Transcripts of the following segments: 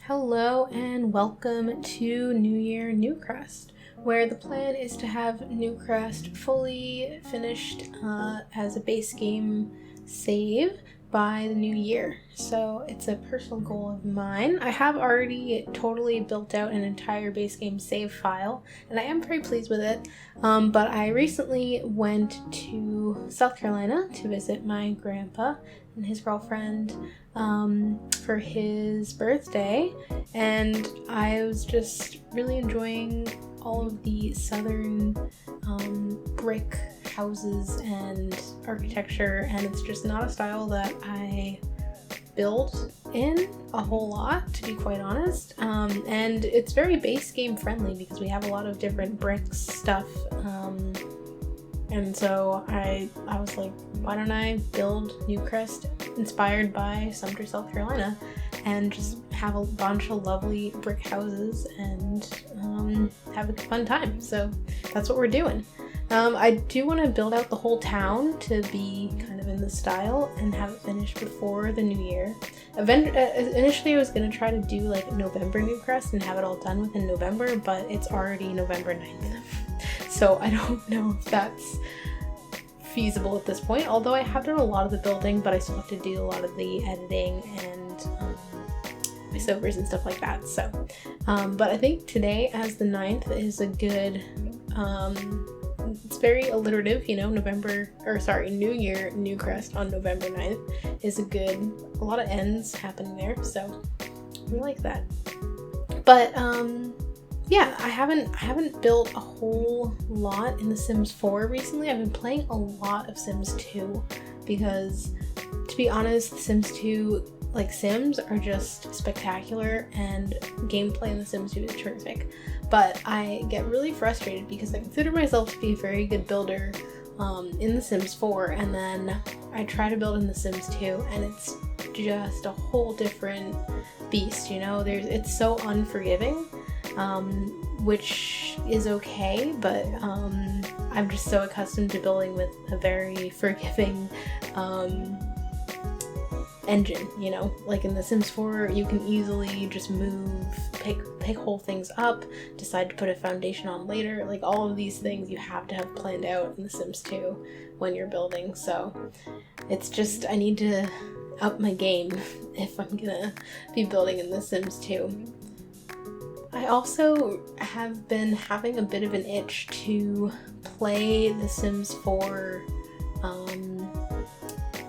Hello and welcome to New Year Newcrest, where the plan is to have Newcrest fully finished as a base game save by the new year. So it's a personal goal of mine. I have already totally built out an entire base game save file, and I am very pleased with it. But I recently went to South Carolina to visit my grandpa and his girlfriend for his birthday, and I was just really enjoying all of the southern brick houses and architecture, and it's just not a style that I build in a whole lot, to be quite honest, and it's very base game friendly because we have a lot of different bricks stuff, and so I was like, why don't I build Newcrest inspired by Sumter, South Carolina, and just have a bunch of lovely brick houses and have a fun time. So that's what we're doing. I do want to build out the whole town to be kind of in the style and have it finished before the new year. Initially I was going to try to do like November Newcrest and have it all done within November, but it's already November 9th. So I don't know if that's feasible at this point, although I have done a lot of the building, but I still have to do a lot of the editing and voiceovers and stuff like that. So, but I think today as the 9th is a good, it's very alliterative, you know, New Year Newcrest on November 9th is a lot of ends happening there, so we like that. But, yeah, I haven't built a whole lot in The Sims 4 recently. I've been playing a lot of Sims 2 because, to be honest, The Sims 2, like, Sims are just spectacular and gameplay in The Sims 2 is terrific. But I get really frustrated because I consider myself to be a very good builder in The Sims 4, and then I try to build in The Sims 2 and it's just a whole different beast, you know? It's so unforgiving. Which is okay, but I'm just so accustomed to building with a very forgiving engine, you know? Like in The Sims 4, you can easily just move, pick whole things up, decide to put a foundation on later. Like all of these things you have to have planned out in The Sims 2 when you're building, so it's just, I need to up my game if I'm gonna be building in The Sims 2. I also have been having a bit of an itch to play The Sims 4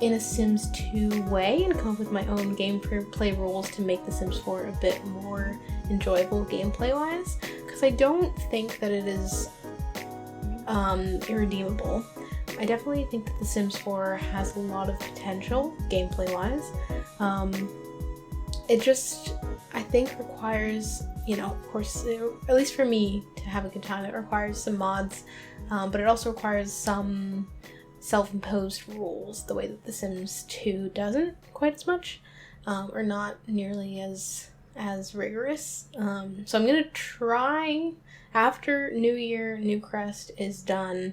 in a Sims 2 way and come up with my own gameplay rules to make The Sims 4 a bit more enjoyable gameplay-wise, because I don't think that it is irredeemable. I definitely think that The Sims 4 has a lot of potential gameplay-wise. It just, I think, requires, you know, of course, at least for me, to have a good time, it requires some mods, but it also requires some self-imposed rules, the way that The Sims 2 doesn't quite as much, or not nearly as rigorous. So I'm gonna try, after New Year Newcrest is done,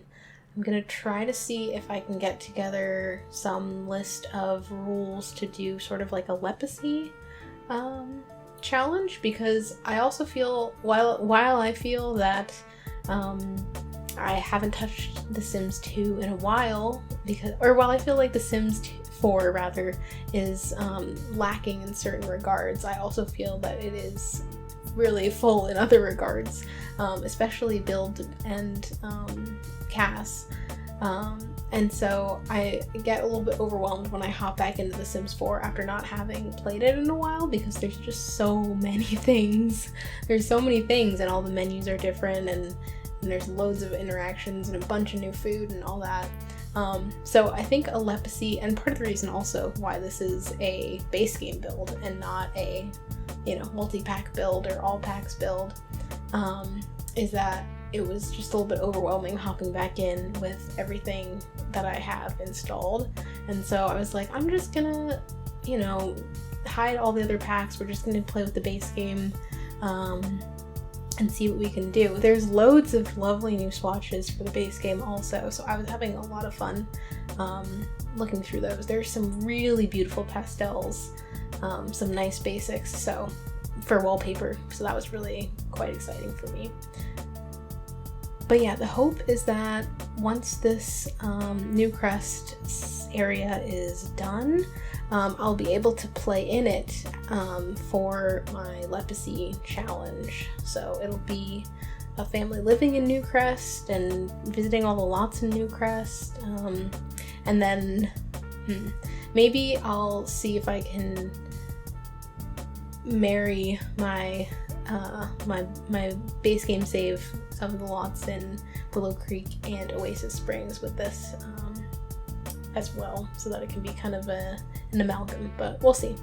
I'm gonna try to see if I can get together some list of rules to do sort of like a leprosy challenge, because I also feel, while I feel that I haven't touched The Sims 2 in a while, while I feel like The Sims 4 rather is lacking in certain regards, I also feel that it is really full in other regards, especially build and Cass. And so I get a little bit overwhelmed when I hop back into The Sims 4 after not having played it in a while, because there's just so many things. There's so many things, and all the menus are different, and there's loads of interactions and a bunch of new food and all that. So I think a leprosy, and part of the reason also why this is a base game build and not a, you know, multi-pack build or all packs build, is that it was just a little bit overwhelming hopping back in with everything that I have installed. And so I was like, I'm just gonna, you know, hide all the other packs. We're just gonna play with the base game and see what we can do. There's loads of lovely new swatches for the base game also, so I was having a lot of fun looking through those. There's some really beautiful pastels, some nice basics, so for wallpaper, so that was really quite exciting for me. But yeah, the hope is that once this Newcrest area is done, I'll be able to play in it for my Legacy challenge. So it'll be a family living in Newcrest and visiting all the lots in Newcrest, and then maybe I'll see if I can marry my my base game save some of the lots in Willow Creek and Oasis Springs with this as well, so that it can be kind of an amalgam, but we'll see.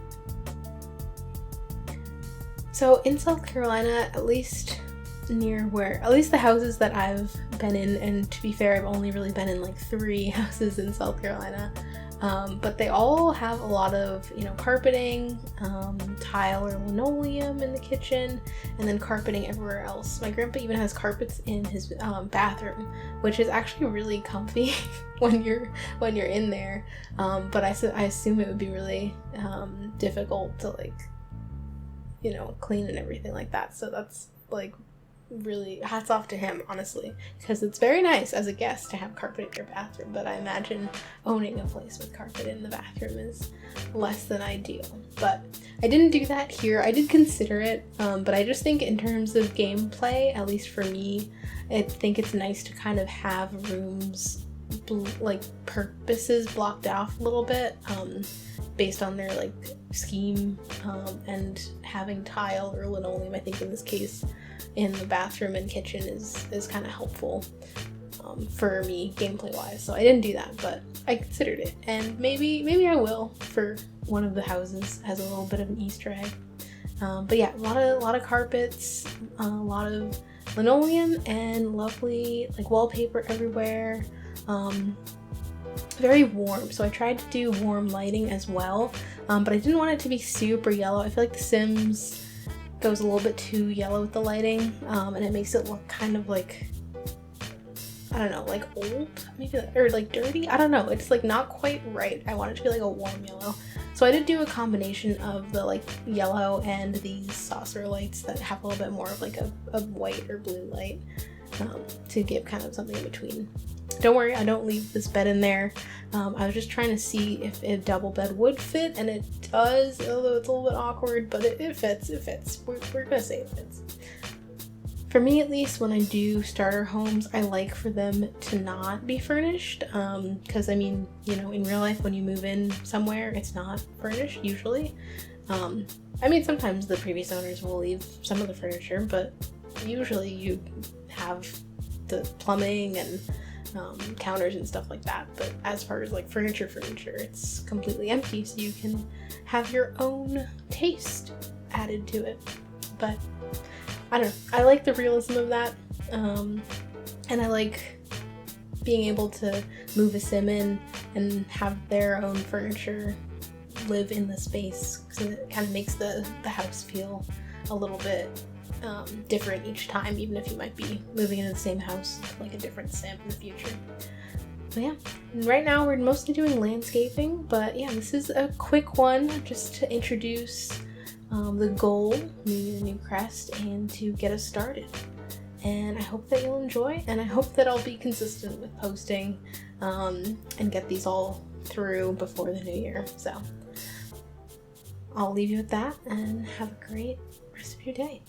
So in South Carolina, at least the houses that I've been in, and to be fair, I've only really been in like 3 houses in South Carolina, but they all have a lot of, carpeting, tile or linoleum in the kitchen, and then carpeting everywhere else. My grandpa even has carpets in his bathroom, which is actually really comfy when you're in there, but I assume it would be really difficult to clean and everything like that. So that's really hats off to him, honestly, because it's very nice as a guest to have carpet in your bathroom, but I imagine owning a place with carpet in the bathroom is less than ideal. But I didn't do that here. I did consider it, but I just think in terms of gameplay, at least for me, I think it's nice to kind of have rooms purposes blocked off a little bit based on their scheme, and having tile or linoleum, I think in this case in the bathroom and kitchen is kind of helpful for me gameplay wise. So I didn't do that, but I considered it, and maybe I will for one of the houses as a little bit of an Easter egg. But yeah, a lot of carpets, a lot of linoleum, and lovely wallpaper everywhere. Very warm, so I tried to do warm lighting as well, but I didn't want it to be super yellow. I feel like The Sims goes a little bit too yellow with the lighting, and it makes it look kind of I don't know, old, maybe, or dirty. I don't know, it's not quite right. I want it to be a warm yellow. So I did do a combination of the yellow and these saucer lights that have a little bit more of a white or blue light, to give kind of something in between. Don't worry, I don't leave this bed in there. I was just trying to see if a double bed would fit, and it does, although it's a little bit awkward, but it fits. We're gonna say it fits. For me, at least, when I do starter homes, I like for them to not be furnished, because in real life, when you move in somewhere, it's not furnished usually. Sometimes the previous owners will leave some of the furniture, but usually you have the plumbing and counters and stuff like that. But as far as furniture, it's completely empty, so you can have your own taste added to it. But I don't know, I like the realism of that, and I like being able to move a sim in and have their own furniture live in the space, because it kind of makes the house feel a little bit different each time, even if you might be moving into the same house a different sim in the future. But yeah, right now we're mostly doing landscaping, but yeah, this is a quick one just to introduce the goal, Newcrest, and to get us started. And I hope that you'll enjoy, and I hope that I'll be consistent with posting and get these all through before the new year. So I'll leave you with that, and have a great rest of your day.